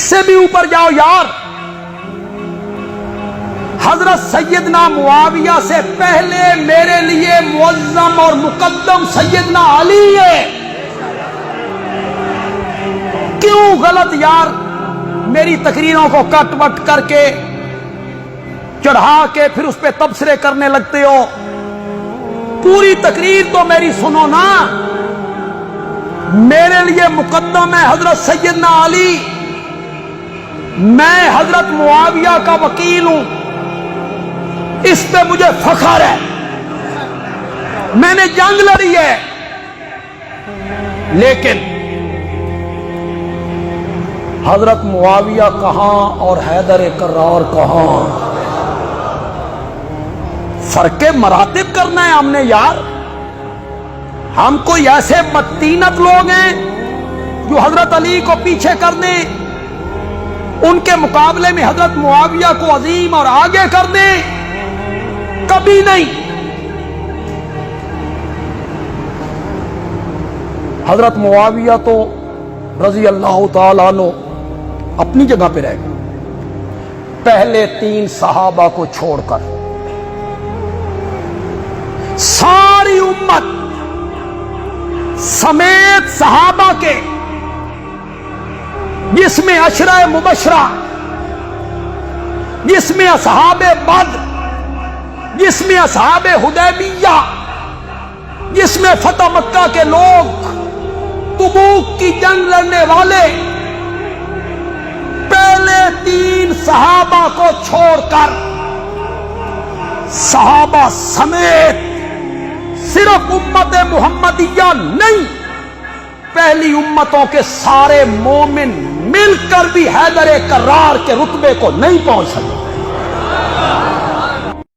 سے بھی اوپر جاؤ یار، حضرت سیدنا معاویہ سے پہلے میرے لیے معظم اور مقدم سیدنا علی ہے۔ کیوں غلط یار میری تقریروں کو کٹ وٹ کر کے چڑھا کے پھر اس پہ تبصرے کرنے لگتے ہو؟ پوری تقریر تو میری سنو نا۔ میرے لیے مقدم ہے حضرت سیدنا علی، میں حضرت معاویہ کا وکیل ہوں، اس پہ مجھے فخر ہے، میں نے جنگ لڑی ہے۔ لیکن حضرت معاویہ کہاں اور حیدر کرار کہاں؟ فرق مراتب کرنا ہے ہم نے یار۔ ہم کوئی ایسے متینت لوگ ہیں جو حضرت علی کو پیچھے کر دیں، ان کے مقابلے میں حضرت معاویہ کو عظیم اور آگے کر دیں؟ کبھی نہیں۔ حضرت معاویہ تو رضی اللہ تعالیٰ عنہ اپنی جگہ پہ رہ گئے، پہلے 3 صحابہ کو چھوڑ کر ساری امت سمیت صحابہ کے، جس میں عشرہ مبشرہ، جس میں اصحاب بدر، جس میں اصحاب حدیبیہ، جس میں فتح مکہ کے لوگ، تبوک کی جنگ لڑنے والے، پہلے 3 صحابہ کو چھوڑ کر صحابہ سمیت صرف امت محمدیہ نہیں، پہلی امتوں کے سارے مومن مل کر بھی حیدر کرار کے رتبے کو نہیں پہنچ سکے۔